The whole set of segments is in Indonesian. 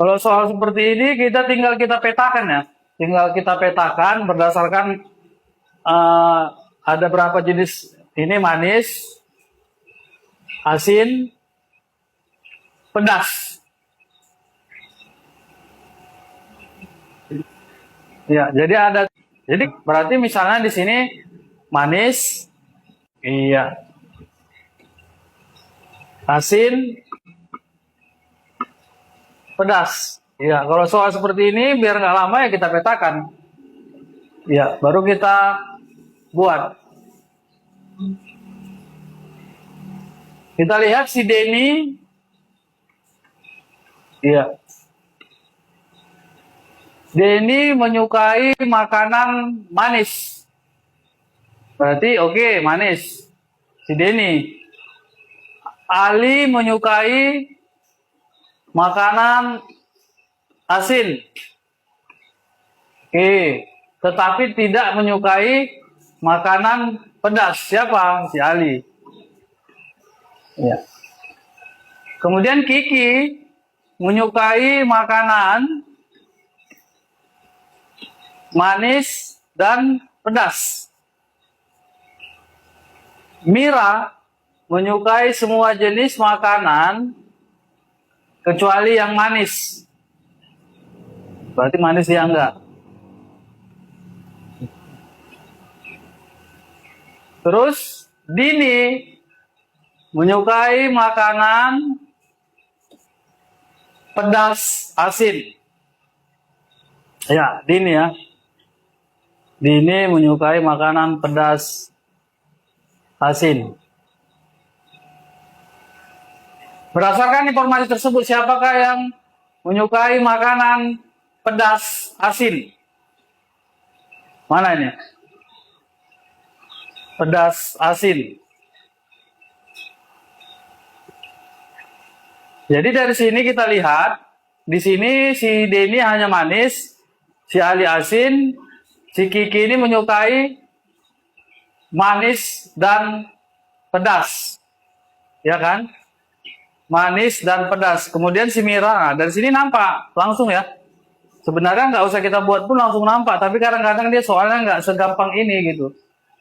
Kalau soal seperti ini tinggal kita petakan ya. Tinggal kita petakan berdasarkan ada berapa jenis ini manis, asin, pedas. Ya, jadi berarti misalnya di sini manis, iya, asin, pedas. Ya, kalau soal seperti ini biar nggak lama ya kita petakan. Ya, baru kita buat. Kita lihat si Denny. Iya. Denny menyukai makanan manis. Berarti oke, manis. Si Denny. Ali menyukai makanan asin. Oke, tetapi tidak menyukai makanan pedas. Siapa? Si Ali. Ya. Kemudian Kiki menyukai makanan manis dan pedas. Mira menyukai semua jenis makanan kecuali yang manis. Berarti manis dia enggak. Terus Dini menyukai makanan pedas asin. Ya, Dini ya. Dini menyukai makanan pedas asin. Berdasarkan informasi tersebut, siapakah yang menyukai makanan pedas asin? Mana ini? Pedas asin. Jadi dari sini kita lihat, di sini si Denny hanya manis, si Ali asin, si Kiki ini menyukai manis dan pedas. Ya kan? Manis dan pedas. Kemudian si Mira, dari sini nampak langsung ya. Sebenarnya nggak usah kita buat pun langsung nampak, tapi kadang-kadang dia soalnya nggak segampang ini gitu.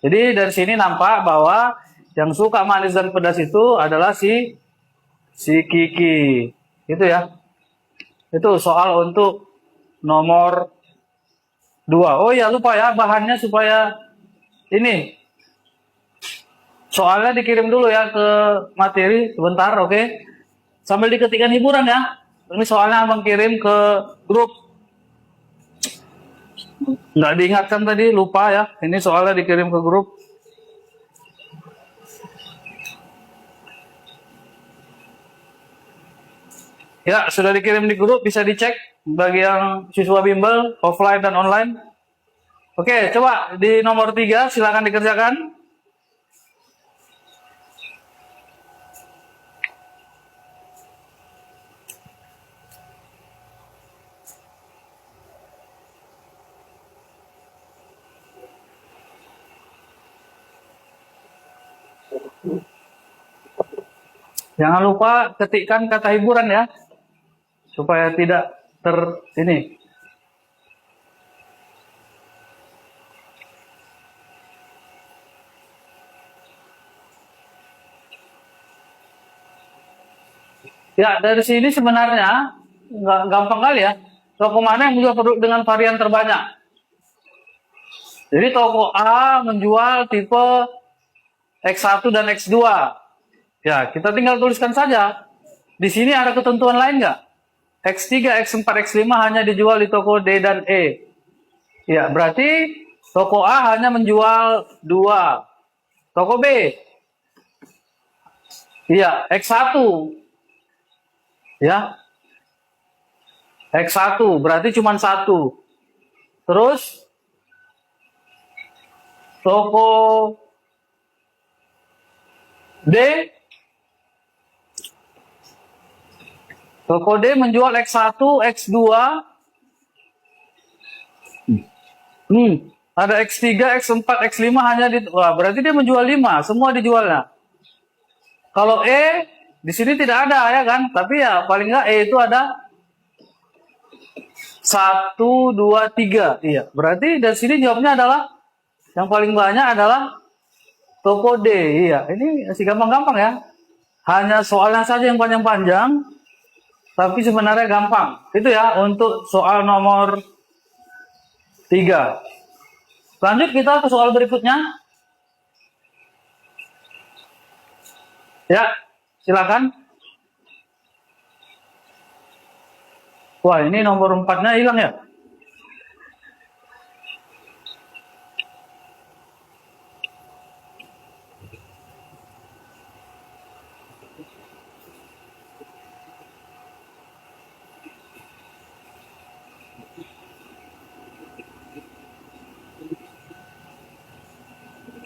Jadi dari sini nampak bahwa yang suka manis dan pedas itu adalah si Kiki. Itu ya. Itu soal untuk nomor 2. Oh ya, lupa ya bahannya supaya ini. Soalnya dikirim dulu ya ke materi sebentar, oke? Sambil diketikkan hiburan ya. Ini soalnya abang kirim ke grup. Nggak diingatkan tadi, lupa ya. Ini soalnya dikirim ke grup. Ya, sudah dikirim di grup, bisa dicek bagi yang siswa bimbel, offline dan online. Oke, coba di nomor 3, silakan dikerjakan. Jangan lupa ketikkan kata hiburan ya, supaya tidak ini. Ya, dari sini sebenarnya nggak gampang kali ya. Toko mana yang menjual produk dengan varian terbanyak? Jadi toko A menjual tipe X1 dan X2. Ya, kita tinggal tuliskan saja. Di sini ada ketentuan lain nggak? X3, X4, X5 hanya dijual di toko D dan E. Ya, berarti toko A hanya menjual 2. Toko B. Iya, X1. Ya. X1 berarti cuma 1. Terus toko D. Toko D menjual X1, X2. Ada X3, X4, X5 hanya wah, berarti dia menjual 5, semua dijualnya. Kalau E di sini tidak ada ya kan, tapi ya paling nggak E itu ada 1, 2, 3. Iya, berarti dari sini jawabnya adalah yang paling banyak adalah toko D. Iya, ini masih gampang-gampang ya. Hanya soalnya saja yang panjang-panjang, tapi sebenarnya gampang. Itu ya untuk soal nomor 3. Lanjut kita ke soal berikutnya. Ya, silakan. Wah, ini nomor 4-nya hilang ya?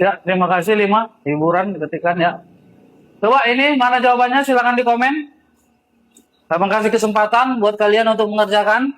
Ya, terima kasih 5. Hiburan ketikan ya. Coba ini mana jawabannya? Silakan di komen. Saya kasih kesempatan buat kalian untuk mengerjakan.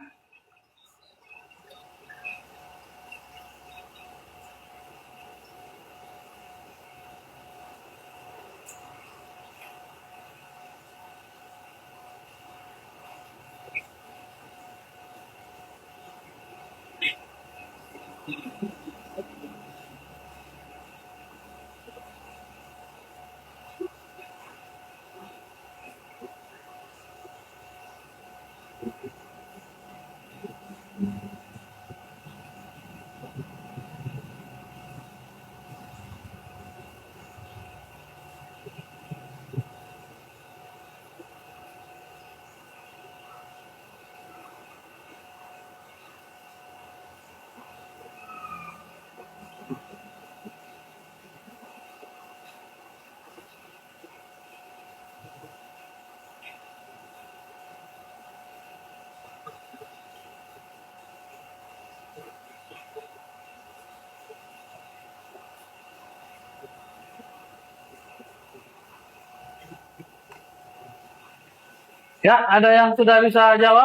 Ya, ada yang sudah bisa jawab?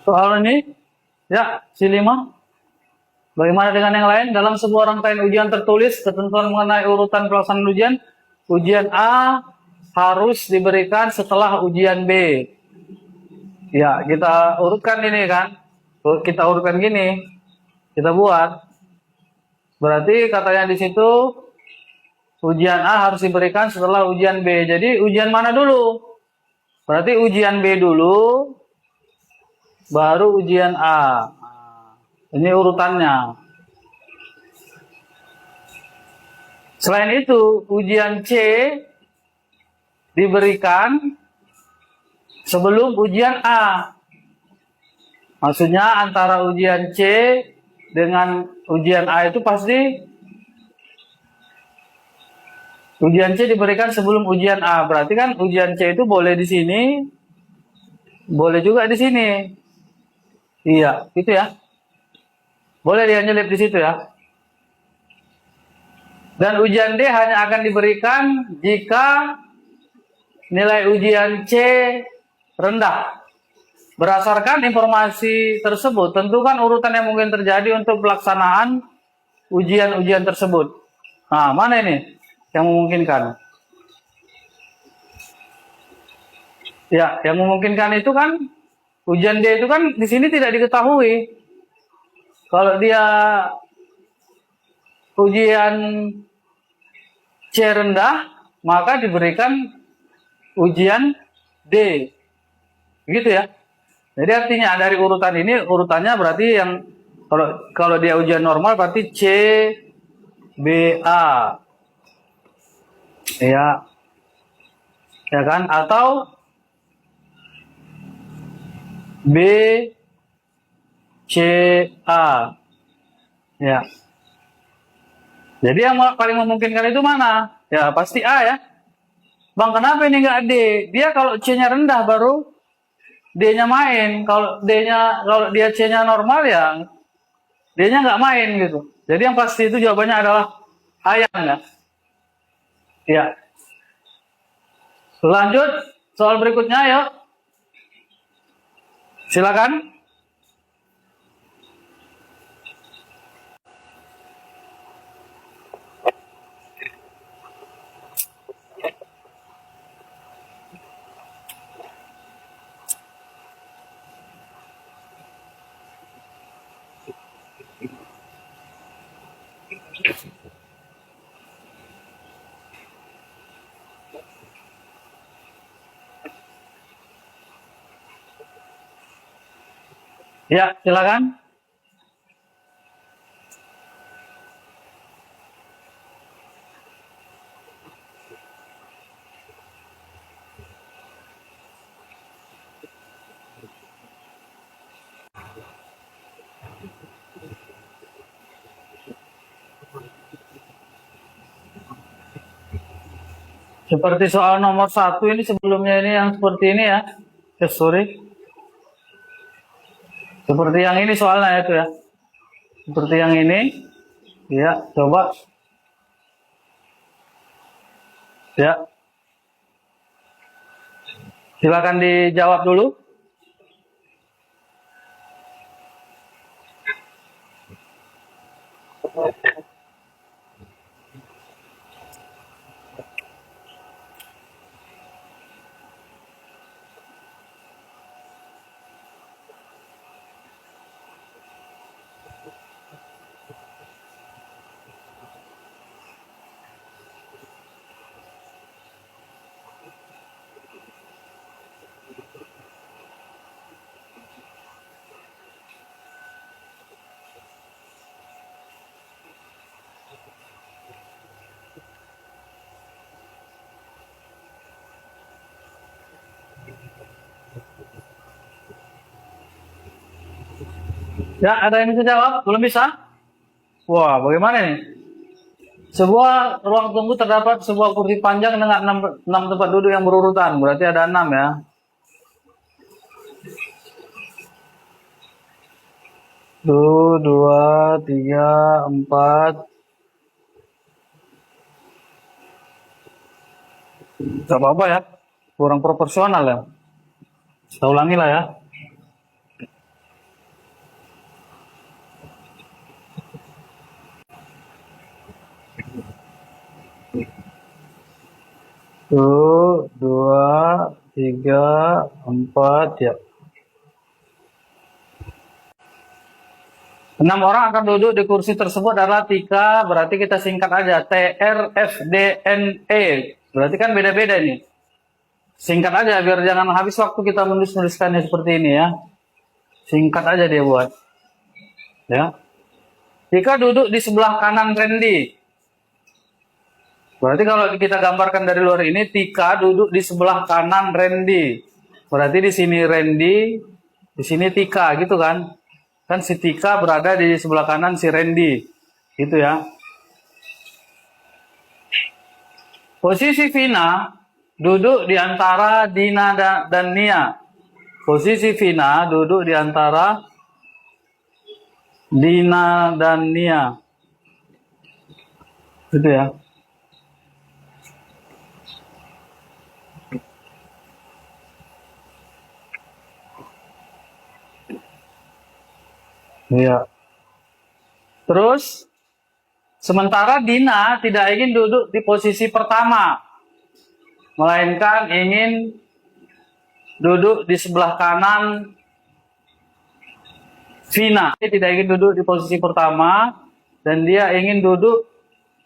Soal ini, ya, si 5. Bagaimana dengan yang lain? Dalam sebuah rangkaian ujian tertulis, ketentuan mengenai urutan pelaksanaan ujian A harus diberikan setelah ujian B. Ya, kita urutkan ini kan. Kita urutkan gini. Kita buat. Berarti katanya di situ ujian A harus diberikan setelah ujian B. Jadi ujian mana dulu? Berarti ujian B dulu, baru ujian A. Ini urutannya. Selain itu, ujian C diberikan sebelum ujian A. Maksudnya antara ujian C dengan ujian A itu pasti ujian C diberikan sebelum ujian A. Berarti kan ujian C itu boleh di sini, boleh juga di sini. Iya, gitu ya. Boleh dia nyelip di situ ya. Dan ujian D hanya akan diberikan jika nilai ujian C rendah. Berdasarkan informasi tersebut, tentukan urutan yang mungkin terjadi untuk pelaksanaan ujian-ujian tersebut. Nah, mana ini yang memungkinkan? Ya, yang memungkinkan itu kan ujian D itu kan di sini tidak diketahui. Kalau dia ujian C rendah, maka diberikan ujian D. Gitu ya. Jadi artinya dari urutan ini, urutannya berarti yang kalau dia ujian normal berarti C, B, A. Ya. Ya kan? Atau B, C, A. Ya. Jadi yang paling memungkinkan itu mana? Ya pasti A ya. Bang, kenapa ini nggak D? Dia kalau C-nya rendah baru D-nya main. Kalau dia C-nya normal ya D-nya nggak main gitu. Jadi yang pasti itu jawabannya adalah A ya. Ya. Lanjut soal berikutnya yuk. Silakan. Ya, silakan. Seperti soal nomor 1 ini sebelumnya ini yang seperti ini ya. Sorry. Seperti yang ini soalnya itu ya. Seperti yang ini. Ya, coba. Ya. Silakan dijawab dulu. Ya, ada yang bisa jawab? Belum bisa? Wah, bagaimana nih? Sebuah ruang tunggu terdapat sebuah kursi panjang dengan 6 tempat duduk yang berurutan. Berarti ada 6 ya. 1, 2, 3, 4. Gak apa-apa ya. Kurang proporsional ya. Kita ulangi lah ya. Satu, 2, 3, 4 ya. 6 orang akan duduk di kursi tersebut adalah Tika, berarti kita singkat aja TRFDNE. Berarti kan beda-beda nih. Singkat aja biar jangan habis waktu kita menulis-nuliskannya seperti ini ya. Singkat aja dia buat. Ya. Tika duduk di sebelah kanan Randy. Berarti kalau kita gambarkan dari luar ini, Tika duduk di sebelah kanan Randy. Berarti di sini Randy, di sini Tika gitu kan. Kan si Tika berada di sebelah kanan si Randy. Gitu ya. Posisi Vina duduk di antara Dina dan Nia. Posisi Vina duduk di antara Dina dan Nia. Gitu ya. Iya. Terus, sementara Dina tidak ingin duduk di posisi pertama, melainkan ingin duduk di sebelah kanan Vina. Dia tidak ingin duduk di posisi pertama, dan dia ingin duduk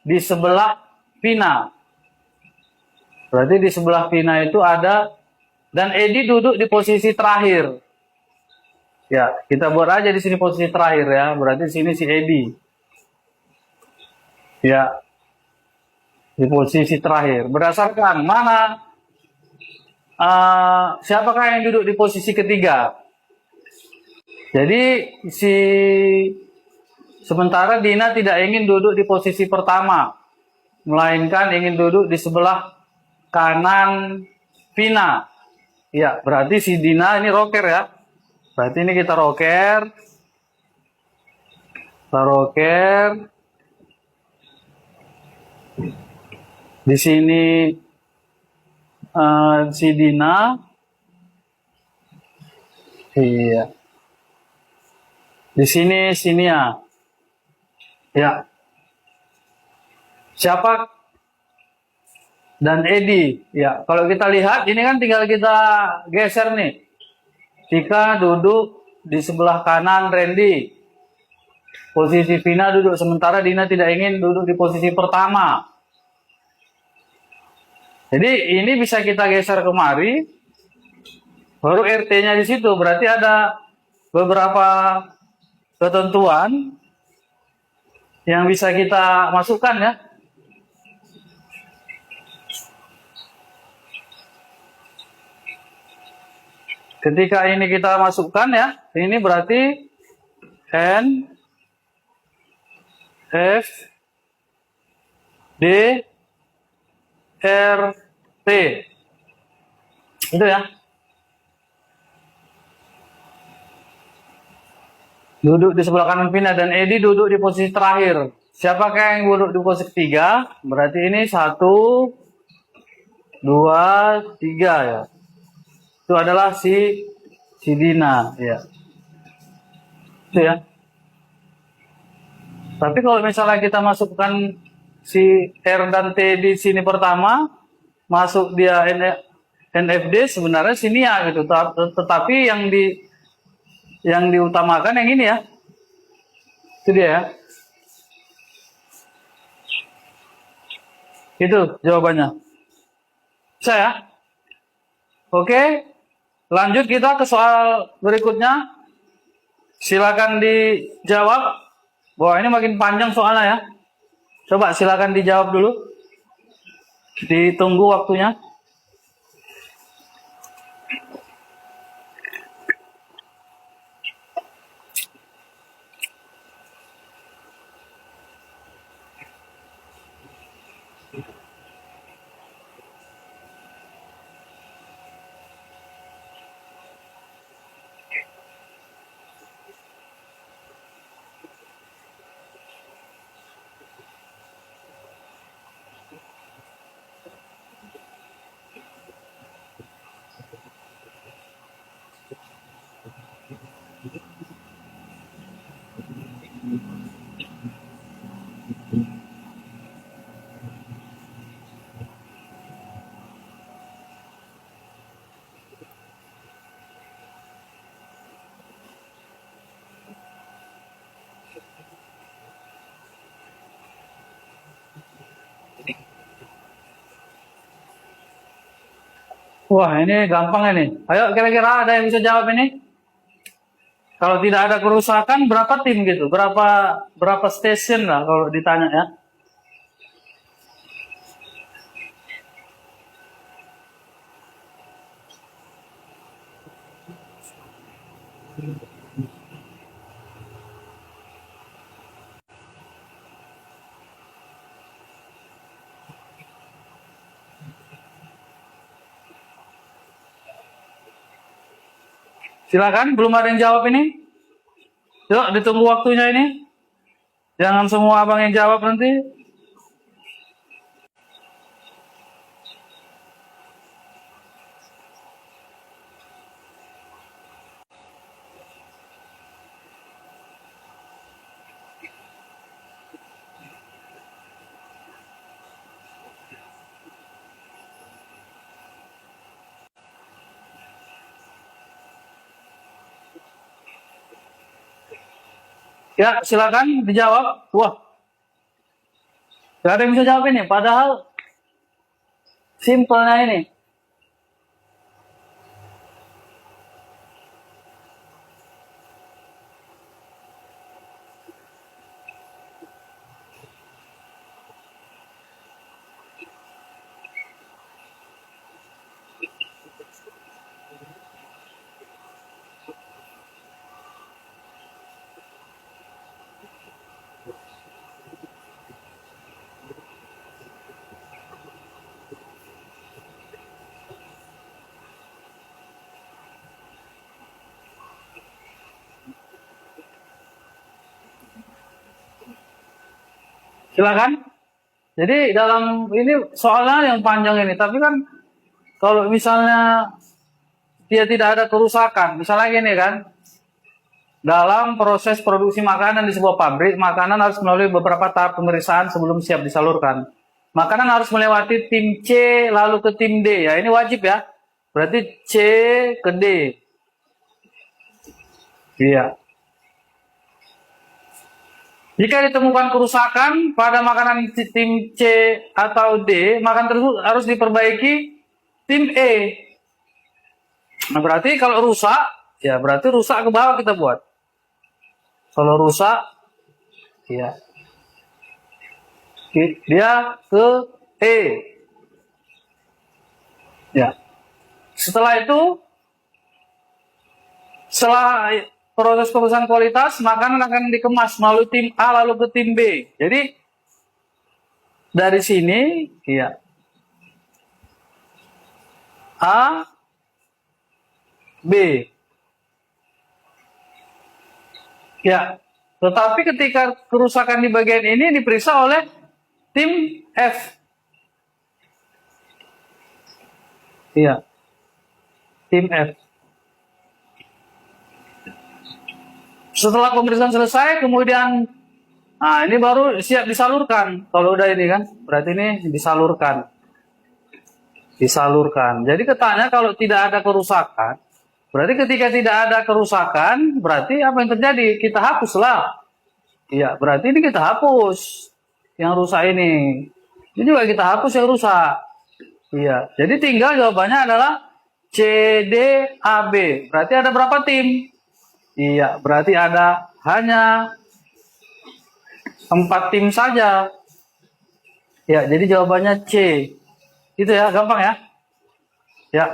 di sebelah Vina. Berarti di sebelah Vina itu ada, dan Edi duduk di posisi terakhir. Ya, kita buat aja di sini posisi terakhir ya. Berarti di sini si Edi. Ya, di posisi terakhir. Berdasarkan mana? Siapakah yang duduk di posisi ketiga? Jadi sementara Dina tidak ingin duduk di posisi pertama, melainkan ingin duduk di sebelah kanan Vina. Ya, berarti si Dina ini rocker ya. Berarti ini kita rocker. Kita rocker. Di sini si Dina. Iya. Di sini ya. Ya. Siapa? Dan Edi. Ya. Kalau kita lihat, ini kan tinggal kita geser nih. Tika duduk di sebelah kanan Randy. Posisi Vina duduk, sementara Dina tidak ingin duduk di posisi pertama. Jadi ini bisa kita geser kemari. Baru RT-nya di situ. Berarti ada beberapa ketentuan yang bisa kita masukkan ya. Ketika ini kita masukkan ya, ini berarti N, F, D, R, T. Itu ya. Duduk di sebelah kanan Vina dan Edi duduk di posisi terakhir. Siapakah yang duduk di posisi ketiga? Berarti ini 1, 2, 3 ya. Itu adalah si Dina ya. Itu ya. Tapi kalau misalnya kita masukkan si R dan T di sini pertama, masuk dia NFD sebenarnya sini ya gitu. Tetapi yang diutamakan yang ini ya. Itu dia ya. Itu jawabannya. Saya. Oke. Lanjut kita ke soal berikutnya. Silakan dijawab. Wah, ini makin panjang soalnya ya. Coba silakan dijawab dulu. Ditunggu waktunya. Wah, ini gampang ini. Ayo kira-kira ada yang bisa jawab ini? Kalau tidak ada kerusakan berapa tim gitu? Berapa station lah kalau ditanya ya? Silakan, belum ada yang jawab ini? Yuk, ditunggu waktunya ini. Jangan semua abang yang jawab nanti. Ya, silakan dijawab. Wah, gak ada yang bisa jawab ini. Padahal simpelnya ini. Silakan. Jadi dalam ini soalnya yang panjang ini, tapi kan kalau misalnya dia tidak ada kerusakan, misalnya gini kan, dalam proses produksi makanan di sebuah pabrik, makanan harus melalui beberapa tahap pemeriksaan sebelum siap disalurkan. Makanan harus melewati tim C lalu ke tim D. Ya, ini wajib ya. Berarti C ke D. Iya. Jika ditemukan kerusakan pada makanan tim C atau D, makanan tersebut harus diperbaiki tim E. Nah, berarti kalau rusak, ya berarti rusak ke bawah kita buat. Kalau rusak, ya dia ke E. Ya. Setelah itu, setelah proses pemeriksaan kualitas, makanan akan dikemas melalui tim A lalu ke tim B. Jadi dari sini, ya A, B. Ya, tetapi ketika kerusakan di bagian ini diperiksa oleh tim F. Iya, tim F. Setelah pemeriksaan selesai, kemudian, nah ini baru siap disalurkan. Kalau udah ini kan, berarti ini disalurkan. Disalurkan. Jadi katanya kalau tidak ada kerusakan, berarti ketika tidak ada kerusakan, berarti apa yang terjadi? Kita hapuslah. Iya, berarti ini kita hapus yang rusak ini. Ini juga kita hapus yang rusak. Iya, jadi tinggal jawabannya adalah C, D, A, B. Berarti ada berapa tim? Iya, berarti ada hanya 4 tim saja. Ya, jadi jawabannya C. Itu ya, gampang ya. Ya.